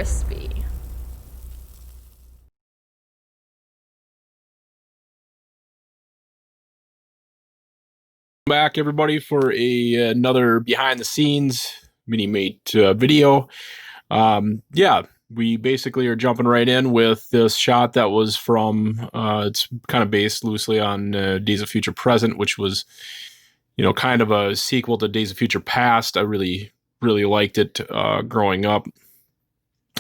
crispy. Back everybody for another behind the scenes mini mate video. Yeah, we basically are jumping right in with this shot that was from it's kind of based loosely on Days of Future Present, which was, you know, kind of a sequel to Days of Future Past. I really liked it growing up.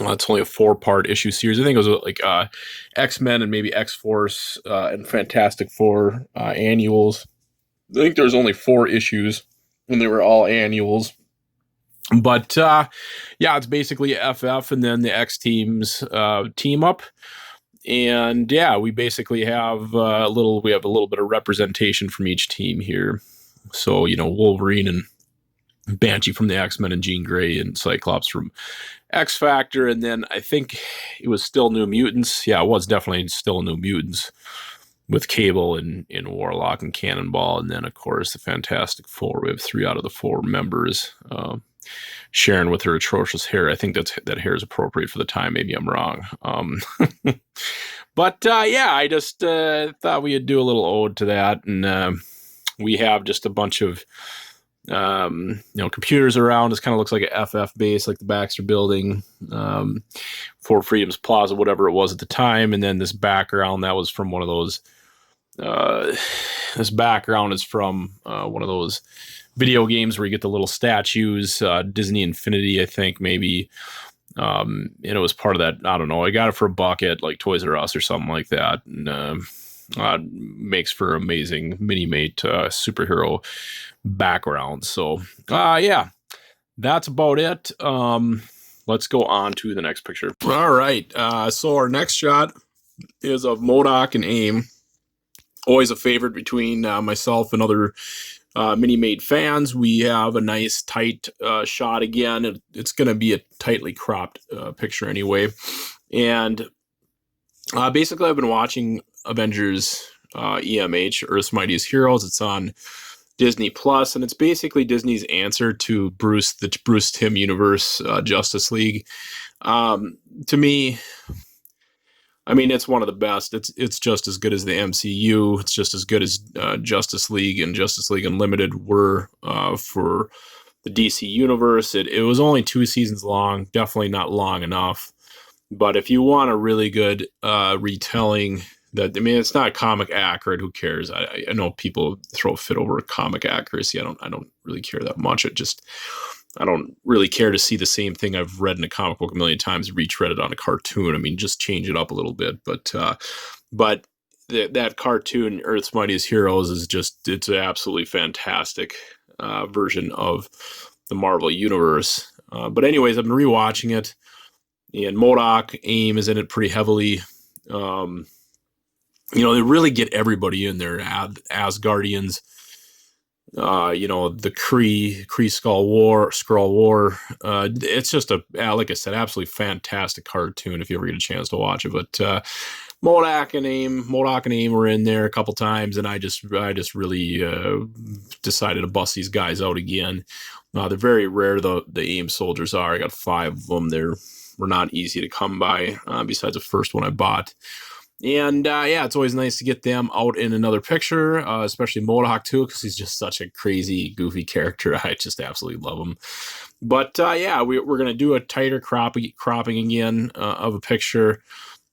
It's only a 4-part issue series. I think it was like X-Men and maybe X-Force and Fantastic Four annuals. I think there's only 4 issues, and they were all annuals. But yeah, it's basically FF and then the X teams team up, and yeah, we basically have a little bit of representation from each team here. So, you know, Wolverine and Banshee from the X-Men, and Jean Grey and Cyclops from X Factor, and then I think it was still New Mutants. Yeah, it was definitely still New Mutants, with Cable and Warlock and Cannonball, and then of course the Fantastic Four. We have 3 out of the 4 members. Sharon with her atrocious hair. I think that hair is appropriate for the time. Maybe I'm wrong. But yeah, I just thought we'd do a little ode to that, and we have just a bunch of you know, computers around. It kind of looks like a FF base, like the Baxter Building, Fort Freedom's Plaza, whatever it was at the time, and then this background that was from one of those. This background is from one of those video games where you get the little statues, Disney Infinity, I think, maybe. And it was part of that. I don't know. I got it for $1 at like Toys R Us or something like that. And makes for amazing mini-mate superhero background. So yeah, that's about it. Let's go on to the next picture. All right. So our next shot is of M.O.D.O.K and AIM. Always a favorite between myself and other mini-mate fans. We have a nice tight shot again. It's going to be a tightly cropped picture anyway. And basically I've been watching Avengers EMH, Earth's Mightiest Heroes. It's on Disney Plus, and it's basically Disney's answer to the Bruce Timm universe, Justice League. To me, I mean, it's one of the best. It's just as good as the MCU. It's just as good as Justice League and Justice League Unlimited were for the DC universe. It was only 2 seasons long, definitely not long enough. But if you want a really good retelling, I mean, it's not comic accurate. Who cares? I know people throw a fit over comic accuracy. I don't really care that much. I don't really care to see the same thing I've read in a comic book a million times, retread it on a cartoon. I mean, just change it up a little bit. But that cartoon, Earth's Mightiest Heroes, it's an absolutely fantastic version of the Marvel Universe. But anyways, I've been rewatching it, and M.O.D.O.K, AIM is in it pretty heavily. You know, they really get everybody in there. Asgardians, you know, the Kree Skrull War. It's just like I said, absolutely fantastic cartoon if you ever get a chance to watch it. But M.O.D.O.K and AIM were in there a couple times, and I just really decided to bust these guys out again. They're very rare, the AIM soldiers are. I got 5 of them. Were not easy to come by, besides the first one I bought. And yeah, it's always nice to get them out in another picture, especially M.O.D.O.K too, because he's just such a crazy, goofy character. I just absolutely love him. But yeah, we're going to do a tighter cropping again of a picture.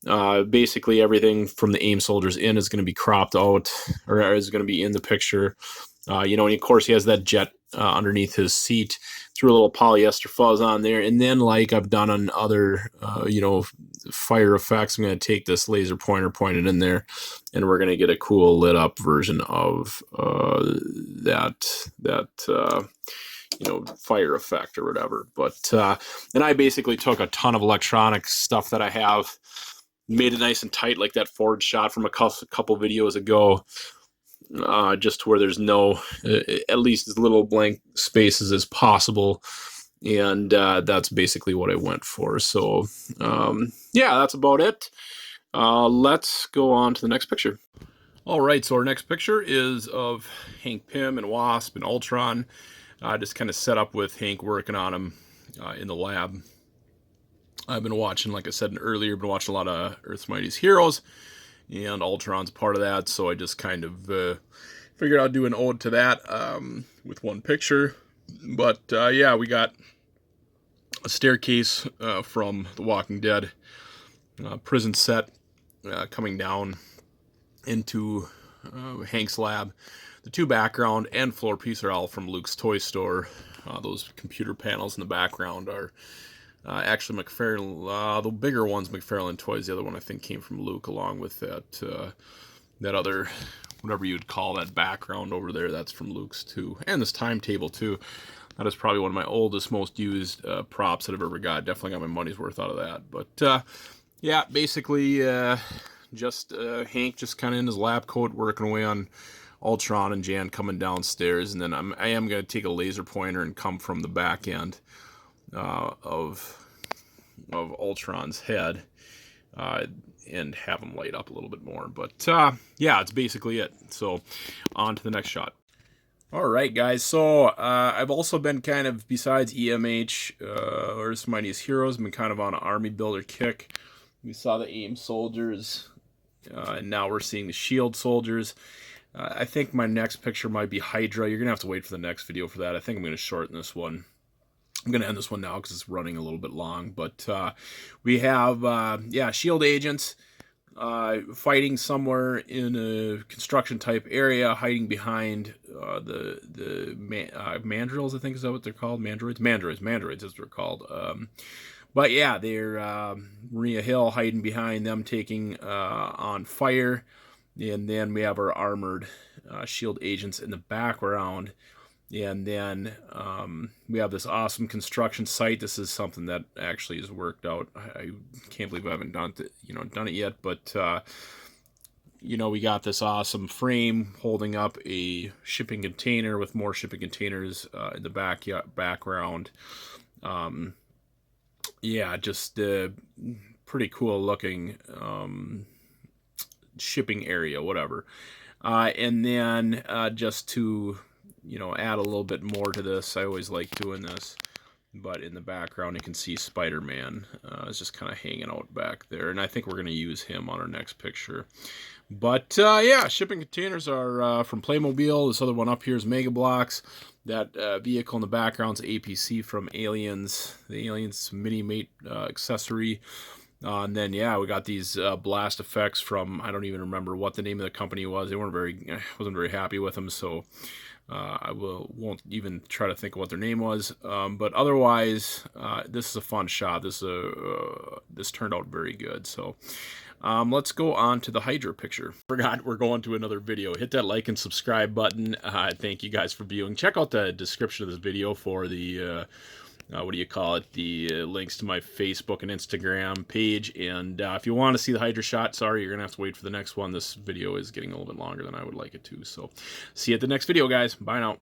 Basically, everything from the AIM soldiers in is going to be cropped out, or is going to be in the picture. You know, and of course he has that jet underneath his seat. Threw a little polyester fuzz on there, and then, like I've done on other, you know, fire effects, I'm going to take this laser pointer, point it in there, and we're going to get a cool lit up version of that you know, fire effect or whatever. But then I basically took a ton of electronic stuff that I have, made it nice and tight, like that forward shot from a couple videos ago. Just where there's no, at least as little blank spaces as possible. And that's basically what I went for. So, yeah, that's about it. Let's go on to the next picture. All right, so our next picture is of Hank Pym and Wasp and Ultron. Just kind of set up with Hank working on him in the lab. I've been watching, like I said earlier, been watching a lot of Earth's Mightiest Heroes, and Ultron's part of that, so I just kind of figured I'd do an ode to that with one picture. But yeah, we got a staircase from The Walking Dead prison set coming down into Hank's lab. The two background and floor pieces are all from Luke's toy store. Those computer panels in the background are actually McFarlane. The bigger one's McFarlane Toys. The other one I think came from Luke, along with that other, whatever you'd call that background over there. That's from Luke's too, and this timetable too. That is probably one of my oldest, most used props that I've ever got. Definitely got my money's worth out of that. But yeah, basically just Hank just kind of in his lab coat working away on Ultron, and Jan coming downstairs, and then I am going to take a laser pointer and come from the back end of Ultron's head and have him light up a little bit more. But yeah, it's basically it. So on to the next shot. All right, guys. So I've also been kind of, besides EMH or Earth's Mightiest Heroes, been kind of on an army builder kick. We saw the AIM soldiers, and now we're seeing the S.H.I.E.L.D. soldiers. I think my next picture might be Hydra. You're going to have to wait for the next video for that. I think I'm going to shorten this one. I'm going to end this one now because it's running a little bit long. But we have, yeah, S.H.I.E.L.D. agents fighting somewhere in a construction-type area, hiding behind the mandrills, I think is that what they're called? Mandroids? Mandroids, as they're called. But yeah, they're Maria Hill hiding behind them, taking on fire. And then we have our armored S.H.I.E.L.D. agents in the background. And then we have this awesome construction site. This is something that actually has worked out. I can't believe I haven't done it yet. But we got this awesome frame holding up a shipping container with more shipping containers in the background. Yeah, just pretty cool looking shipping area, whatever. And then just to add a little bit more to this, I always like doing this, but in the background you can see Spider-Man is just kind of hanging out back there, and I think we're going to use him on our next picture. But yeah, shipping containers are from Playmobil. This other one up here is Mega Bloks. That vehicle in the background is APC from Aliens, the Aliens mini-mate accessory. And then yeah, we got these blast effects from, I don't even remember what the name of the company was. I wasn't very happy with them, so I won't even try to think of what their name was. But otherwise, this is a fun shot. This turned out very good. So let's go on to the Hydra picture. Forgot we're going to another video. Hit that like and subscribe button. Thank you guys for viewing. Check out the description of this video for the the links to my Facebook and Instagram page. And if you want to see the Hydra shot, sorry, you're going to have to wait for the next one. This video is getting a little bit longer than I would like it to. So see you at the next video, guys. Bye now.